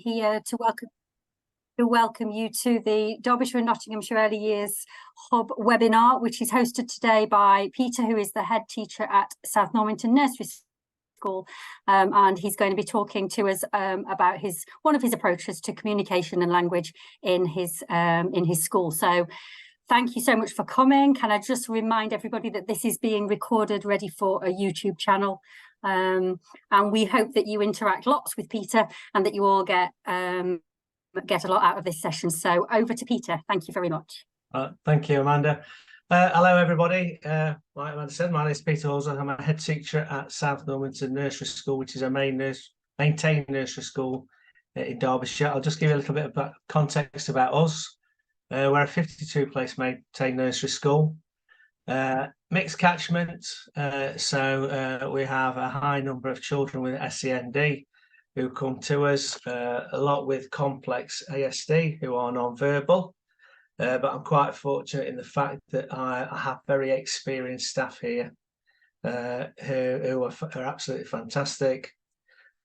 here to welcome you to the Derbyshire and Nottinghamshire Early Years Hub webinar, which is hosted today by Peter, who is the head teacher at South Normanton Nursery School, and he's going to be talking to us about one of his approaches to communication and language in his school. So thank you so much for coming. Can I just remind everybody that this is being recorded, ready for a YouTube channel, and we hope that you interact lots with Peter and that you all get a lot out of this session. So over to Peter. Thank you very much. Thank you, Amanda. Hello, everybody. Like Amanda said, my name is Peter Halsall. I'm a head teacher at South Normanton Nursery School, which is a maintained nursery school in Derbyshire. I'll just give you a little bit of context about us. We're a 52-place maintained nursery school, mixed catchment. So we have a high number of children with SEND who come to us, a lot with complex ASD who are non-verbal. But I'm quite fortunate in the fact that I have very experienced staff here who are absolutely fantastic.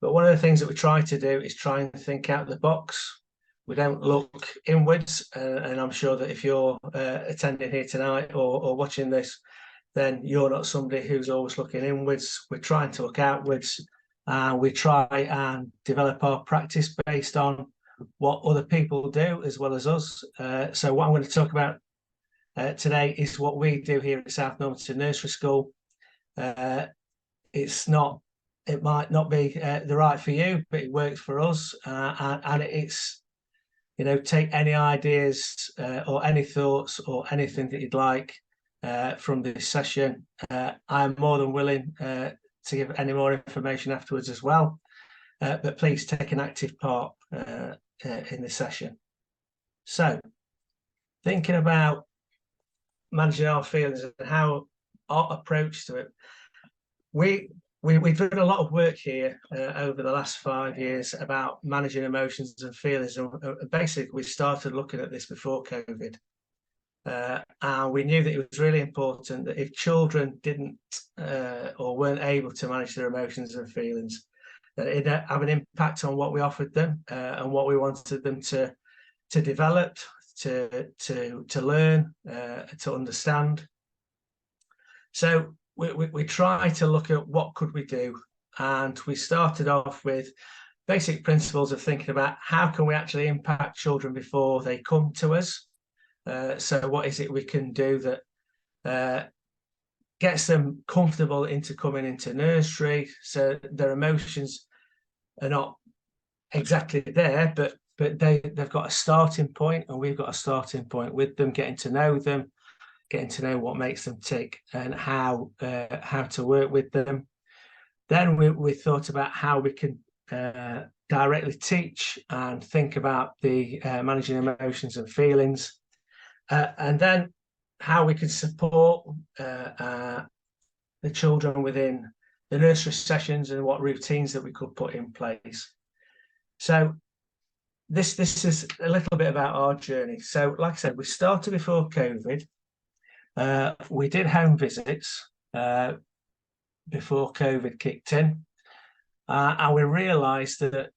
But one of the things that we try to do is try and think out the box. We don't look inwards, and I'm sure that if you're attending here tonight or watching this, then you're not somebody who's always looking inwards. We're trying to look outwards, and we try and develop our practice based on what other people do as well as us. So what I'm going to talk about today is what we do here at South Normanton Nursery School. It might not be the right for you, but it works for us, and it's, take any ideas or any thoughts or anything that you'd like from this session. I'm more than willing to give any more information afterwards as well, but please take an active part in this session. So, thinking about managing our feelings and how our approach to it, we've done a lot of work here over the last 5 years about managing emotions and feelings, and basically we started looking at this before COVID. And we knew that it was really important that if children didn't or weren't able to manage their emotions and feelings, that it have an impact on what we offered them and what we wanted them to develop, to learn, to understand. So we try to look at what could we do, and we started off with basic principles of thinking about how can we actually impact children before they come to us. So what is it we can do that gets them comfortable into coming into nursery, so their emotions are not exactly there, but they've got a starting point, and we've got a starting point with them, getting to know them, getting to know what makes them tick and how to work with them. Then we thought about how we can directly teach and think about the managing emotions and feelings. And then how we could support the children within the nursery sessions and what routines that we could put in place. So this is a little bit about our journey. So like I said, we started before COVID. We did home visits before COVID kicked in. And we realised that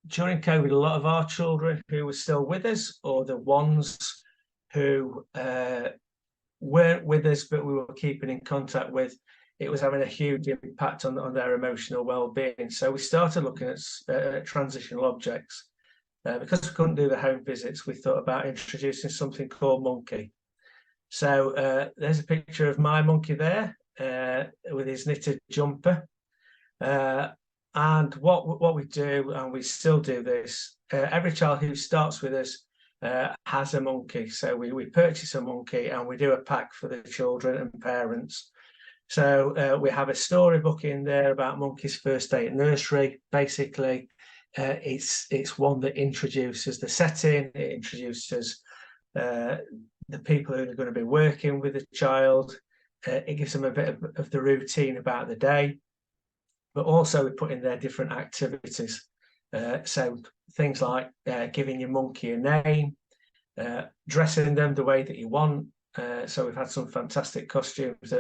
during COVID, a lot of our children who were still with us, or the ones who weren't with us but we were keeping in contact with, it was having a huge impact on their emotional well-being. So we started looking at transitional objects. Because we couldn't do the home visits, we thought about introducing something called Monkey. So there's a picture of my monkey there with his knitted jumper. And what we do, and we still do this, every child who starts with us has a monkey. So we purchase a monkey and we do a pack for the children and parents. So we have a storybook in there about Monkey's first day at nursery. Basically, it's one that introduces the setting, it introduces the people who are going to be working with the child. It gives them a bit of the routine about the day, but also we put in there different activities. So things like giving your monkey a name, dressing them the way that you want. So we've had some fantastic costumes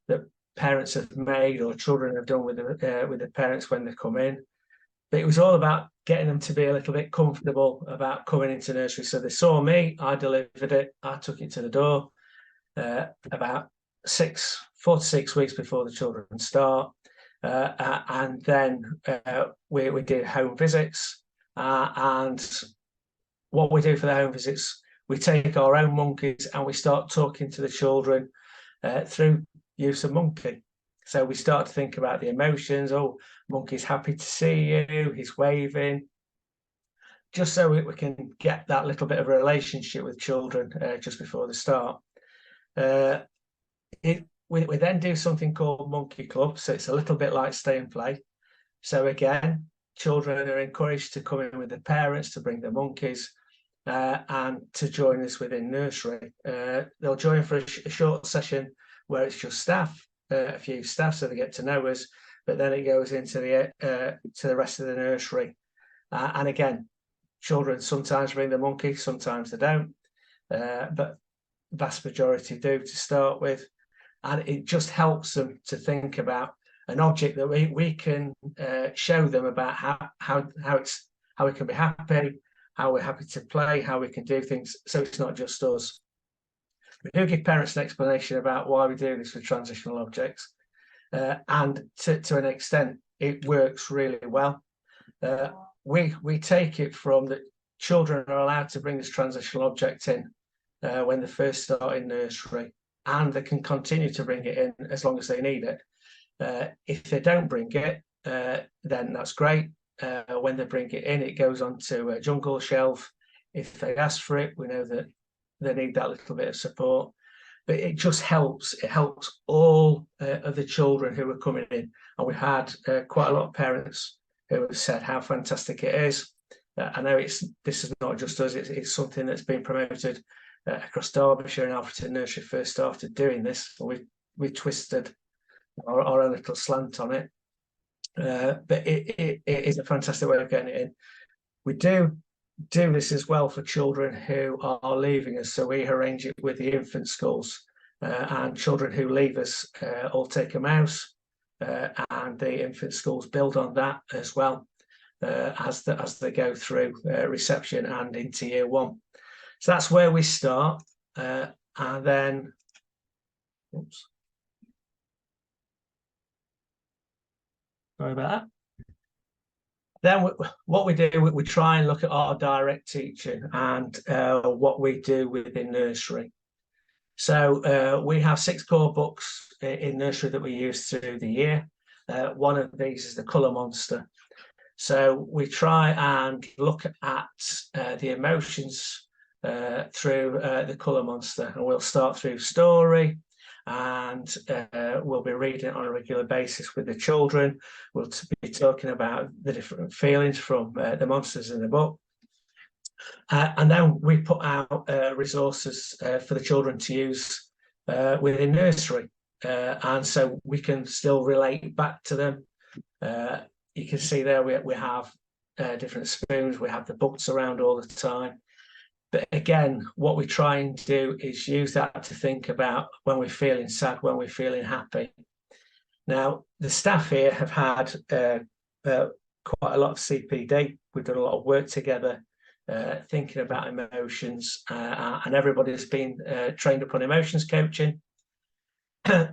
that parents have made or children have done with the parents when they come in. But it was all about getting them to be a little bit comfortable about coming into nursery. So they saw me, I delivered it, I took it to the door about 4 to 6 weeks before the children start. And then we did home visits. And what we do for the home visits, we take our own monkeys and we start talking to the children through use of monkey. So we start to think about the emotions. Oh, monkey's happy to see you, he's waving. Just so we can get that little bit of a relationship with children just before the start. We then do something called Monkey Club. So it's a little bit like Stay and Play. So again, children are encouraged to come in with their parents to bring their monkeys and to join us within nursery. They'll join for a short session where it's just staff, a few staff, so they get to know us, but then it goes into the rest of the nursery. And again, children sometimes bring the monkey, sometimes they don't, but vast majority do to start with. And it just helps them to think about an object that we can show them about how we can be happy, how we're happy to play, how we can do things. So it's not just us. We do give parents an explanation about why we do this with transitional objects. And to an extent, it works really well. We take it from that children are allowed to bring this transitional object in when they first start in nursery, and they can continue to bring it in as long as they need it. If they don't bring it, then that's great. When they bring it in, it goes onto a jungle shelf. If they ask for it, we know that they need that little bit of support. But it just helps. It helps all of the children who are coming in. And we've had quite a lot of parents who have said how fantastic it is. I know this is not just us, it's something that's been promoted across Derbyshire, and Alfreton Nursery first started doing this. We twisted our own little slant on it. But it is a fantastic way of getting it in. We do this as well for children who are leaving us. So we arrange it with the infant schools, and children who leave us all take a mouse, and the infant schools build on that as well as they go through reception and into year one. So that's where we start, and then, oops. Sorry about that. Then what we do, we try and look at our direct teaching and what we do within nursery. So we have 6 core books in nursery that we use through the year. One of these is the Colour Monster. So we try and look at the emotions through the Colour Monster, and we'll start through story, and we'll be reading it on a regular basis with the children. We'll be talking about the different feelings from the monsters in the book. And then we put out resources for the children to use within nursery. And so we can still relate back to them. You can see there we have different spoons, we have the books around all the time. But again, what we try and do is use that to think about when we're feeling sad, when we're feeling happy. Now, the staff here have had quite a lot of CPD. We've done a lot of work together, thinking about emotions, and everybody's been trained up on emotions coaching.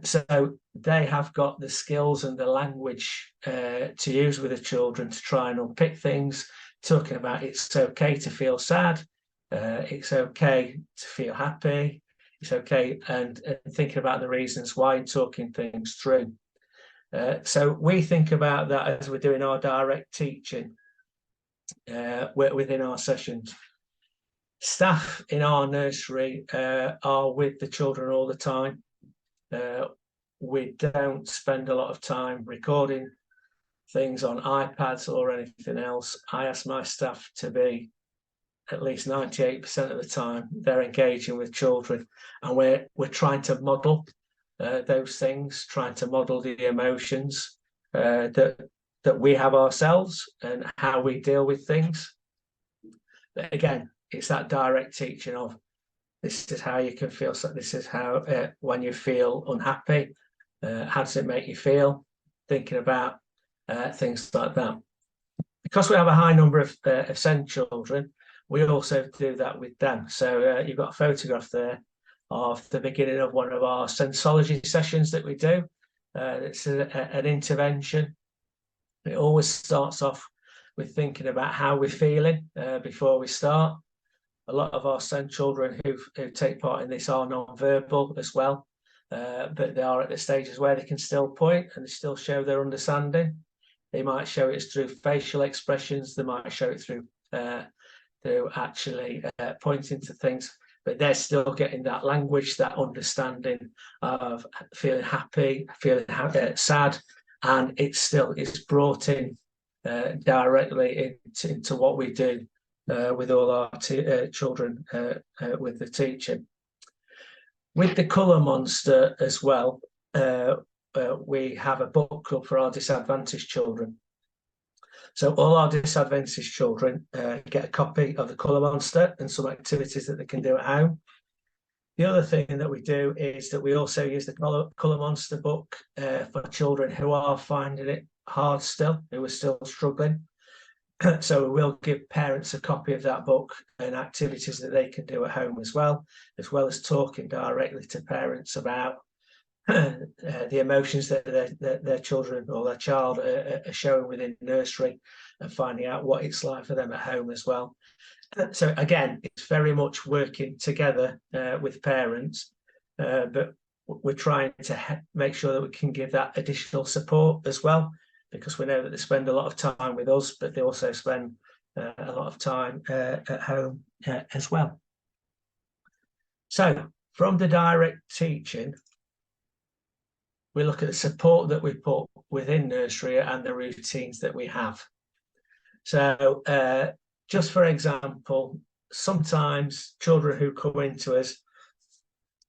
So they have got the skills and the language to use with the children to try and unpick things, talking about it's okay to feel sad. It's okay to feel happy. It's okay, and thinking about the reasons why, and talking things through. So we think about that as we're doing our direct teaching within our sessions. Staff in our nursery are with the children all the time. We don't spend a lot of time recording things on iPads or anything else. I ask my staff to be at least 98% of the time they're engaging with children, and we're trying to model those things, trying to model the emotions that we have ourselves and how we deal with things. But again, it's that direct teaching of this is how you can feel. So this is how when you feel unhappy, how does it make you feel? Thinking about things like that. because we have a high number of SEND children, we also do that with them. So you've got a photograph there of the beginning of one of our sensology sessions that we do. It's an intervention. It always starts off with thinking about how we're feeling before we start. A lot of our SEND children who take part in this are non-verbal as well, but they are at the stages where they can still point and still show their understanding. They might show it through facial expressions. They might show it through actually pointing to things, but they're still getting that language, that understanding of feeling happy, feeling sad, and it's brought in directly into what we do with all our children with the teaching. With the Colour Monster as well, we have a book club for our disadvantaged children. So all our disadvantaged children get a copy of the Colour Monster and some activities that they can do at home. The other thing that we do is that we also use the Colour Monster book for children who are finding it hard still, who are still struggling. So we'll give parents a copy of that book and activities that they can do at home as well as talking directly to parents about the emotions that their children or their child are showing within nursery, and finding out what it's like for them at home as well. So again, it's very much working together with parents, but we're trying to make sure that we can give that additional support as well, because we know that they spend a lot of time with us, but they also spend a lot of time at home as well. So from the direct teaching, we look at the support that we put within nursery and the routines that we have. So just for example, sometimes children who come into us,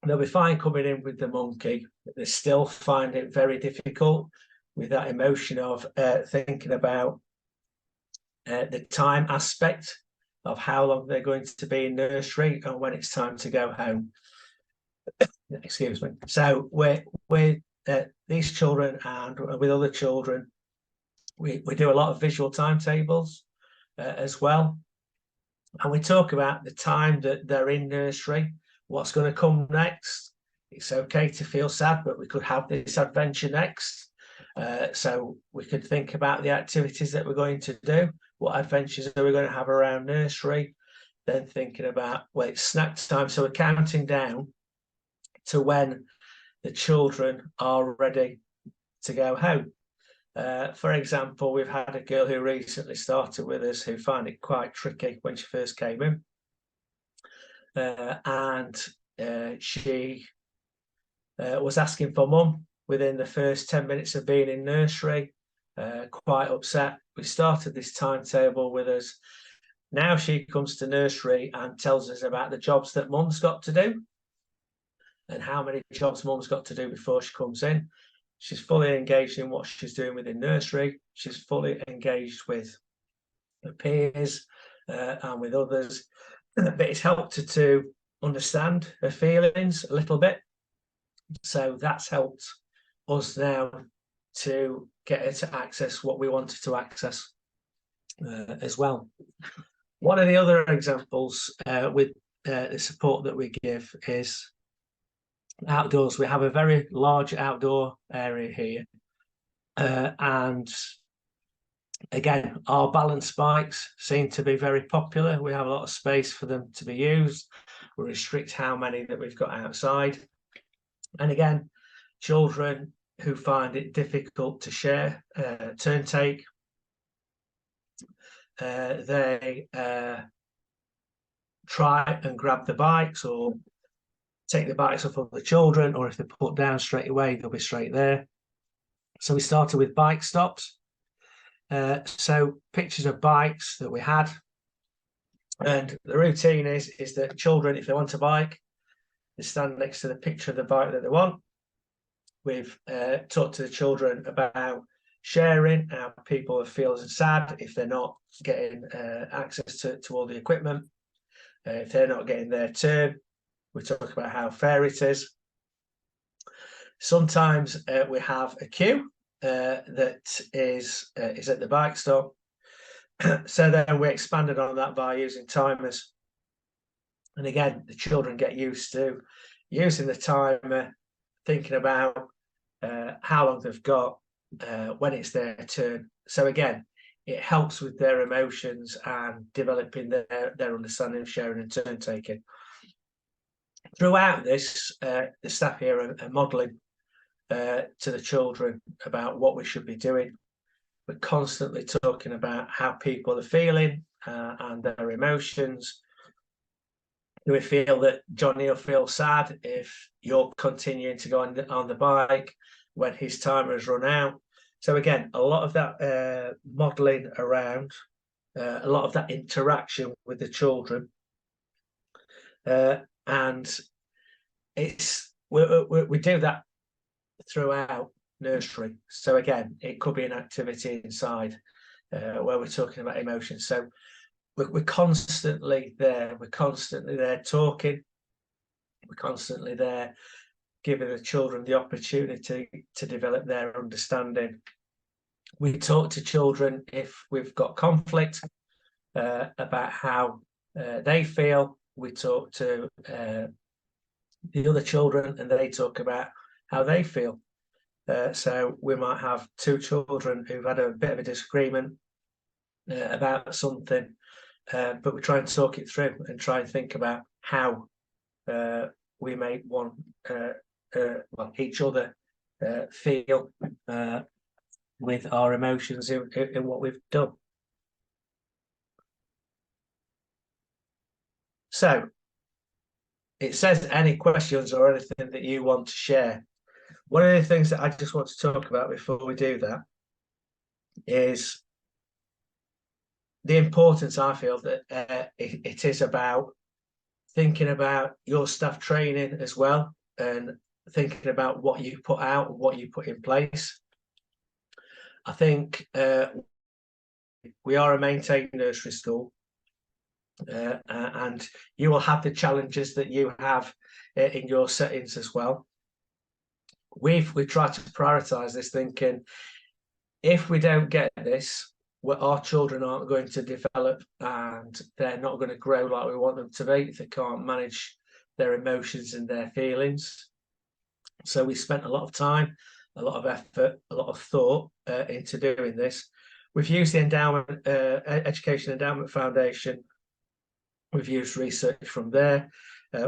they'll be fine coming in with the monkey, but they still find it very difficult with that emotion of thinking about the time aspect of how long they're going to be in nursery and when it's time to go home. Excuse me. So with these children and with other children, we do a lot of visual timetables as well. And we talk about the time that they're in nursery, what's going to come next. It's okay to feel sad, but we could have this adventure next. So we could think about the activities that we're going to do. What adventures are we going to have around nursery? Then thinking about, well, it's snack time. So we're counting down to when the children are ready to go home. For example, we've had a girl who recently started with us who found it quite tricky when she first came in. And she was asking for mum within the first 10 minutes of being in nursery, quite upset. We started this timetable with us. Now she comes to nursery and tells us about the jobs that mum's got to do and how many jobs mum's got to do before she comes in. She's fully engaged in what she's doing within nursery. She's fully engaged with her peers and with others. But it's helped her to understand her feelings a little bit. So that's helped us now to get her to access what we wanted to access as well. One of the other examples with the support that we give is outdoors. We have a very large outdoor area here, and again, our balance bikes seem to be very popular. We have a lot of space for them to be used. We restrict how many that we've got outside, and again, children who find it difficult to share turn take, they try and grab the bikes or take the bikes off of the children, or if they're put down straight away, they'll be straight there. So we started with bike stops. So pictures of bikes that we had, and the routine is that children, if they want a bike, they stand next to the picture of the bike that they want. We've talked to the children about sharing, how people feel sad if they're not getting access to all the equipment, if they're not getting their turn. We talk about how fair it is. Sometimes we have a queue that is at the bike stop, So then we expanded on that by using timers. And again, the children get used to using the timer, thinking about how long they've got, when it's their turn. So again, it helps with their emotions and developing their understanding of sharing and turn taking. Throughout this, the staff here are modelling to the children about what we should be doing. We're constantly talking about how people are feeling and their emotions. Do we feel that Johnny will feel sad if you're continuing to go on the bike when his timer has run out? So again, a lot of that modelling around, a lot of that interaction with the children, and we do that throughout nursery. So again, it could be an activity inside where we're talking about emotions. So we're constantly there. We're constantly there talking. We're constantly there giving the children the opportunity to develop their understanding. We talk to children if we've got conflict about how they feel. We talk to the other children and they talk about how they feel. So we might have two children who've had a bit of a disagreement about something, but we try and talk it through and try and think about how we make each other feel with our emotions in what we've done. So it says any questions or anything that you want to share. One of the things that I just want to talk about before we do that is the importance, I feel, that it is about thinking about your staff training as well, and thinking about what you put out and what you put in place. I think we are a maintained nursery school, and you will have the challenges that you have in your settings as well. We've tried to prioritise this, thinking if we don't get this, our children aren't going to develop and they're not going to grow like we want them to be if they can't manage their emotions and their feelings. So we spent a lot of time, a lot of effort, a lot of thought into doing this. We've used the Endowment, Education Endowment Foundation. We've used research from there.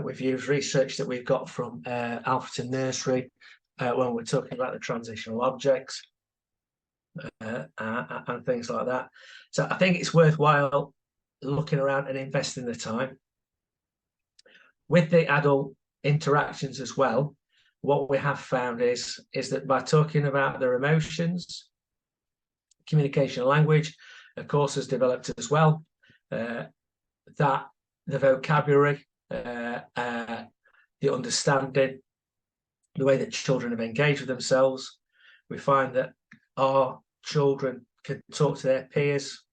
We've used research that we've got from Alfreton Nursery when we're talking about the transitional objects and things like that. So I think it's worthwhile looking around and investing the time. With the adult interactions as well, what we have found is that by talking about their emotions, communication and language, of course, has developed as well, that the vocabulary, the understanding, the way that children have engaged with themselves, we find that our children can talk to their peers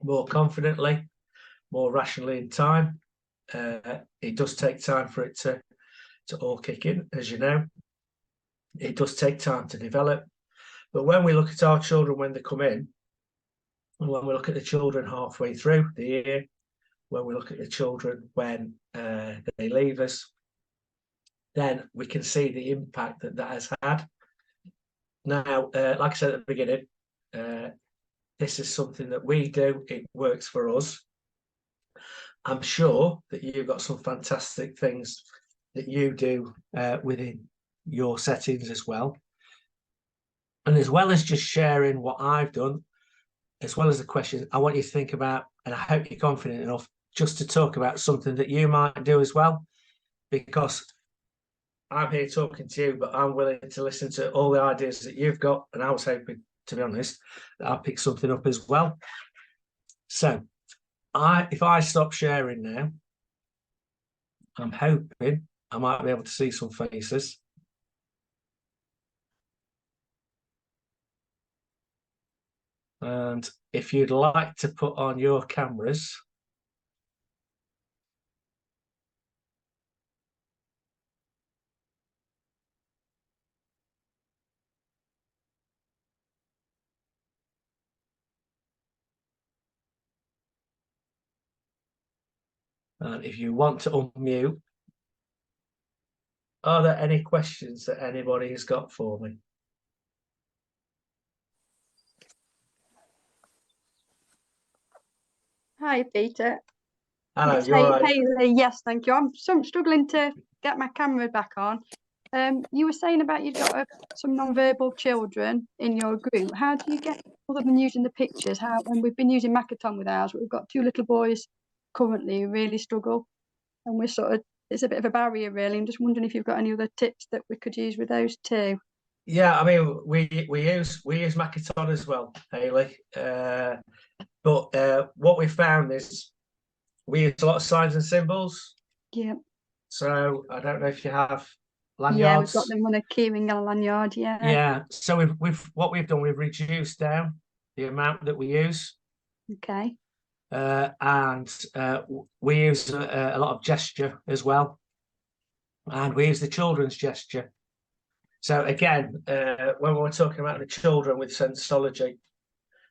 more confidently, more rationally in time. It does take time for it to all kick in, as you know. It does take time to develop. But when we look at our children when they come in, and when we look at the children halfway through the year, when we look at the children when they leave us, then we can see the impact that has had. Now, like I said at the beginning, this is something that we do. It works for us. I'm sure that you've got some fantastic things that you do within your settings as well. And as well as just sharing what I've done, as well as the questions, I want you to think about, and I hope you're confident enough just to talk about something that you might do as well, because I'm here talking to you, but I'm willing to listen to all the ideas that you've got. And I was hoping, to be honest, that I'll pick something up as well. So if I stop sharing now, I'm hoping I might be able to see some faces. And if you'd like to put on your cameras, And if you want to unmute, are there any questions that anybody has got for me? Hi, Peter. Hello, It's you're right. Hayley. Yes, thank you. I'm struggling to get my camera back on. You were saying about you've got some non-verbal children in your group. How do you get, other than using the pictures, and we've been using Makaton with ours, but we've got 2 little boys currently who really struggle, and it's a bit of a barrier really. I'm just wondering if you've got any other tips that we could use with those 2. Yeah, I mean, we use Makaton as well, Hayley. But what we found is we use a lot of signs and symbols. Yeah. So I don't know if you have lanyards. Yeah, we've got them on a keyring and a lanyard. Yeah. Yeah. So we've done, we've reduced down the amount that we use. Okay. And we use a lot of gesture as well, and we use the children's gesture. So again, when we're talking about the children with sensology,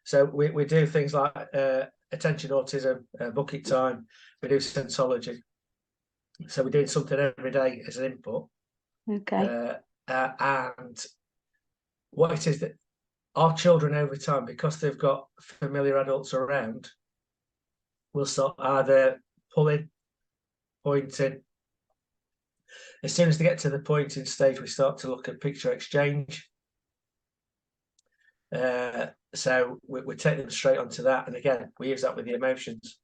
so we do things like attention autism, bucket time. We do sensology. So we're doing something every day as an input. Okay. And what it is that our children over time, because they've got familiar adults around, will start either pulling, pointing. As soon as they get to the pointing stage, we start to look at picture exchange. So we take them straight onto that. And again, we use that with the emotions.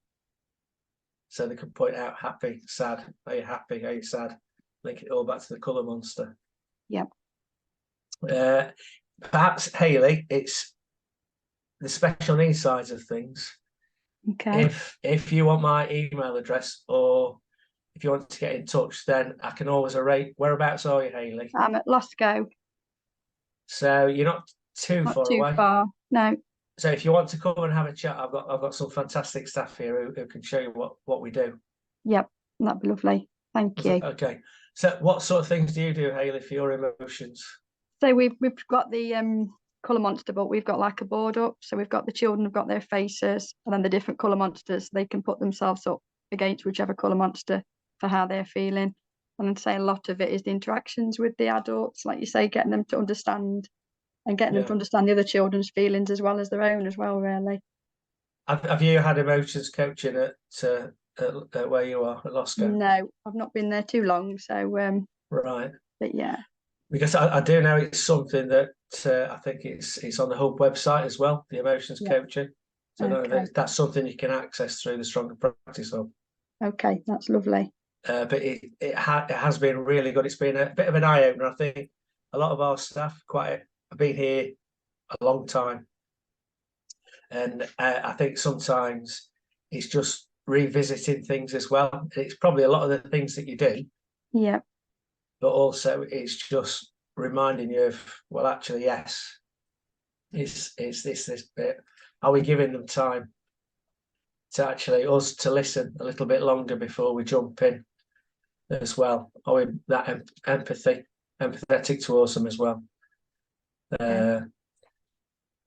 So they can point out happy, sad, are you happy, are you sad? Link it all back to the colour monster. Yep. Perhaps, Hayley, it's the special needs sides of things. Okay. If you want my email address, or if you want to get in touch, then I can always arrange. Whereabouts are you, Hayley? I'm at Losco. So you're not too Not far too away. far. No. So if you want to come and have a chat, I've got some fantastic staff here who can show you what we do. Yep, that'd be lovely. Thank you. Okay. So what sort of things do you do, Hayley, for your emotions? So we've got the colour monster, but we've got like a board up. So we've got the children have got their faces, and then the different colour monsters, they can put themselves up against whichever colour monster for how they're feeling. And I'd say a lot of it is the interactions with the adults, like you say, getting them to understand and getting them to understand the other children's feelings as well as their own as well, really. Have you had emotions coaching at where you are at Losco? No, I've not been there too long, so right. But yeah, because I do know it's something that I think it's on the Hub website as well, the emotions coaching. So okay. that's something you can access through the Stronger Practice Hub. Okay, that's lovely. But it has been really good. It's been a bit of an eye opener. I think a lot of our staff have been here a long time, and I think sometimes it's just revisiting things as well. It's probably a lot of the things that you do. Yeah. But also it's just reminding you of, well, actually, yes, it's this bit. Are we giving them time to actually us to listen a little bit longer before we jump in as well? Are we that empathetic towards them as well?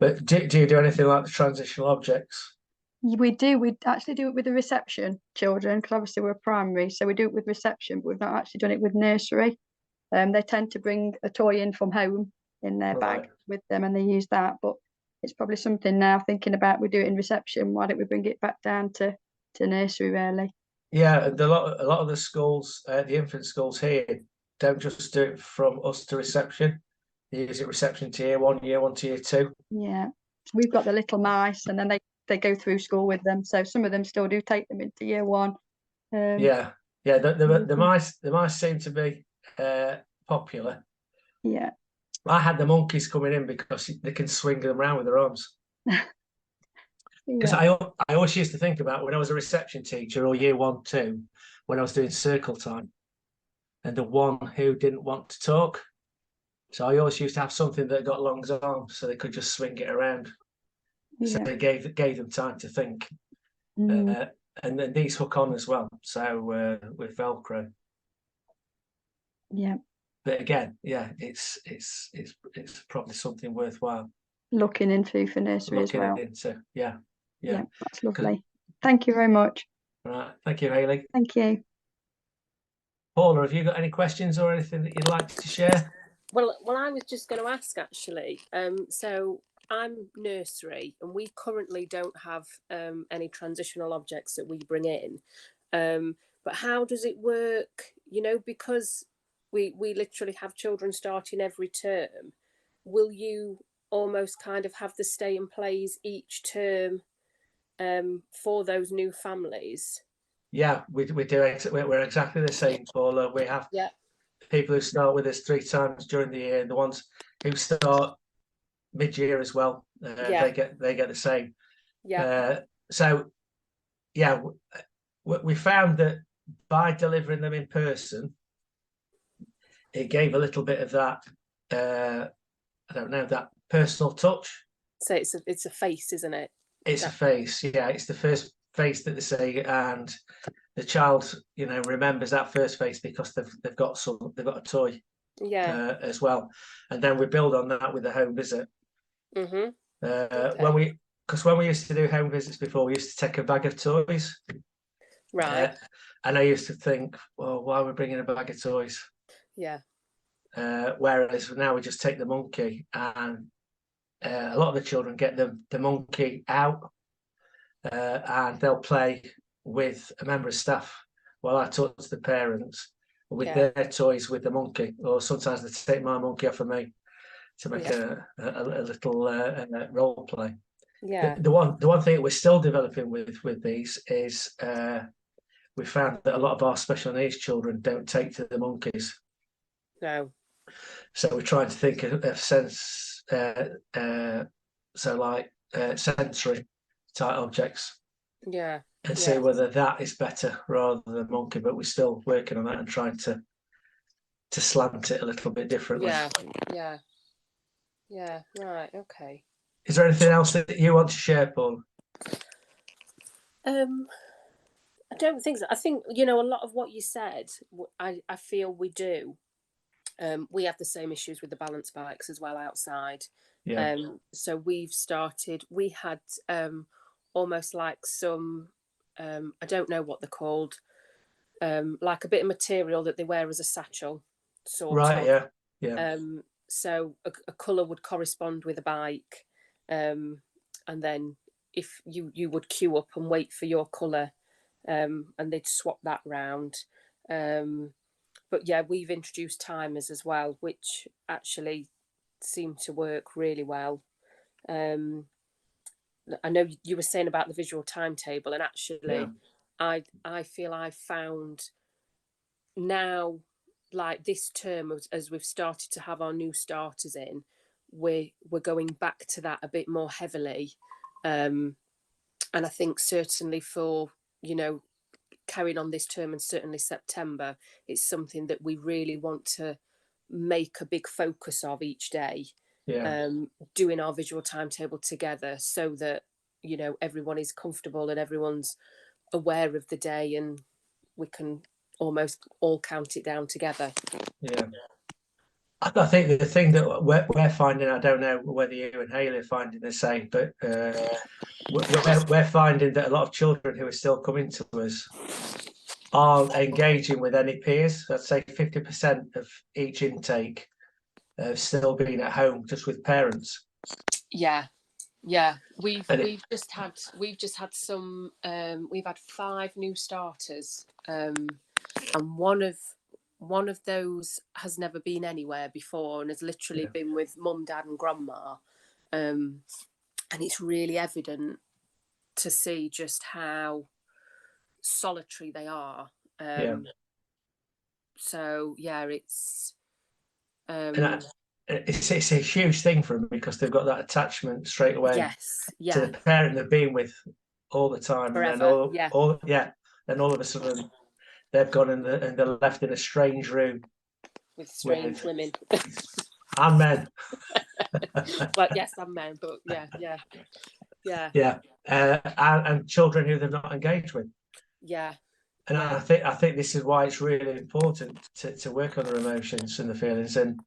But do you do anything like the transitional objects? We do. We actually do it with the reception children, because obviously we're primary, so we do it with reception, but we've not actually done it with nursery. They tend to bring a toy in from home in their bag with them, and they use that. But it's probably something now thinking about, we do it in reception. Why don't we bring it back down to nursery, really? Yeah, a lot of the schools, the infant schools here, don't just do it from us to reception. They use it reception to year one to year 2. Yeah, we've got the little mice, and then they go through school with them. So some of them still do take them into year 1. Yeah. The mice seem to be popular. Yeah. I had the monkeys coming in because they can swing them around with their arms. Because I always used to think about when I was a reception teacher, or year 1, 2, when I was doing circle time, and the one who didn't want to talk. So I always used to have something that got long arms so they could just swing it around. So they gave them time to think. And then these hook on as well. So with Velcro. Yeah. But again, yeah, it's probably something worthwhile looking into for nursery as well. Yeah, that's lovely. Thank you very much. Right. Thank you, Hayley. Thank you. Paula, have you got any questions or anything that you'd like to share? Well, I was just going to ask actually. So I'm nursery, and we currently don't have any transitional objects that we bring in. But how does it work? You know, because we literally have children starting every term. Will you almost kind of have the stay and plays each term for those new families? Yeah, we do. We're exactly the same, Paula. We have Yeah. people who start with us 3 times during the year, and the ones who start mid-year as well. Yeah. They get the same. Yeah. So yeah, we found that by delivering them in person, it gave a little bit of that I don't know, that personal touch. So it's a face, isn't it? It's a face, yeah. It's the first face that they say, and the child, you know, remembers that first face because they've got a toy, Yeah. as well, and then we build on that with the home visit. Mm-hmm. When we used to do home visits before, we used to take a bag of toys, Right. and I used to think, well, why are we bringing a bag of toys? Yeah. Whereas now we just take the monkey, and a lot of the children get the monkey out, and they'll play with a member of staff while I talk to the parents with their toys with the monkey, or sometimes they take my monkey off of me to make a little role play. Yeah. The one thing that we're still developing with these is we found that a lot of our special needs children don't take to the monkeys. No. So we're trying to think of sense, so like sensory type objects. Yeah. And see whether that is better rather than monkey, but we're still working on that and trying to slant it a little bit differently. Yeah. Right. Okay. Is there anything else that you want to share, Paul? I don't think so. I think, you know, a lot of what you said, I feel we do. We have the same issues with the balance bikes as well outside. Yeah. So we had almost like some, I don't know what they're called, like a bit of material that they wear as a satchel, sort of. Right, yeah. So a colour would correspond with a bike, and then if you would queue up and wait for your colour, and they'd swap that round. But yeah, we've introduced timers as well, which actually seem to work really well. I know you were saying about the visual timetable, and actually, I feel I've found now, like this term, as we've started to have our new starters in, we're going back to that a bit more heavily, and I think certainly for, you know, carrying on this term and certainly September, it's something that we really want to make a big focus of each day. Doing our visual timetable together so that, you know, everyone is comfortable and everyone's aware of the day, and we can almost all count it down together. I think the thing that we're finding, I don't know whether you and Hayley are finding the same, but we're finding that a lot of children who are still coming to us aren't engaging with any peers. I'd say 50% of each intake have still been at home just with parents. Yeah. We've just had some. We've had 5 new starters, and one of those has never been anywhere before and has literally been with mum, dad, and grandma. And it's really evident to see just how solitary they are. So yeah, it's it's a huge thing for them because they've got that attachment straight away to the parent they've been with all the time. Forever. And then all of a sudden they've gone and they're left in a strange room with strange women and men. Well, yes, and men, but and children who they've not engaged with. I think this is why it's really important to work on their emotions and the feelings. And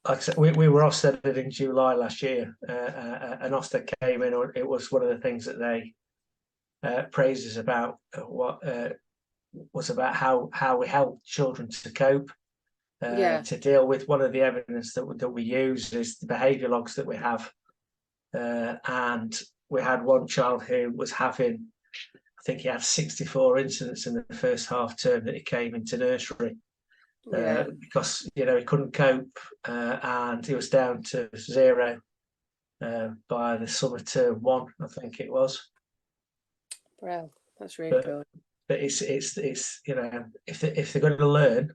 like I said, we were Ofsted in July last year, and Ofsted came in. It was one of the things that praises about what was about how we help children to cope, to deal with. One of the evidence that we use is the behaviour logs that we have, and we had one child who was having, I think he had 64 incidents in the first half term that he came into nursery, because he couldn't cope, and he was down to 0 by the summer term 1, I think it was. Well, that's really good. But it's if they're going to learn,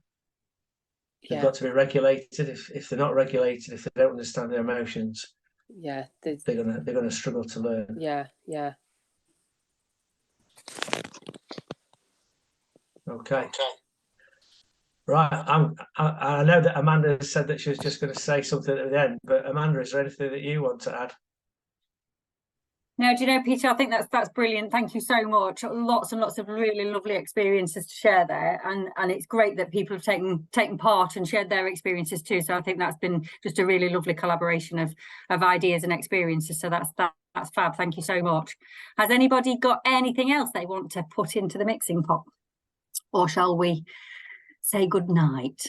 they've got to be regulated. If they're not regulated, if they don't understand their emotions, they're gonna struggle to learn. Yeah. Okay. Right. I know that Amanda said that she was just going to say something at the end, but Amanda, is there anything that you want to add? No, do you know, Peter, I think that's brilliant. Thank you so much. Lots and lots of really lovely experiences to share there, and it's great that people have taken part and shared their experiences too. So I think that's been just a really lovely collaboration of ideas and experiences. So that's fab. Thank you so much. Has anybody got anything else they want to put into the mixing pot, or shall we say good night?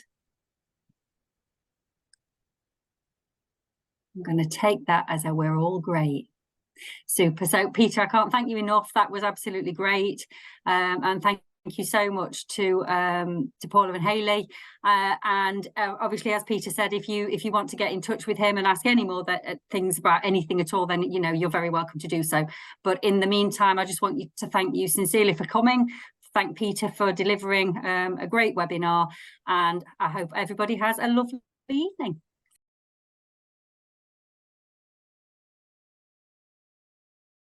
I'm going to take that as a we're all great. Super. So Peter, I can't thank you enough. That was absolutely great, and thank you so much to Paula and Hayley, and obviously, as Peter said, if you want to get in touch with him and ask any more things about anything at all, then you're very welcome to do so. But in the meantime, I just want to thank you sincerely for coming. Thank Peter for delivering a great webinar, and I hope everybody has a lovely evening.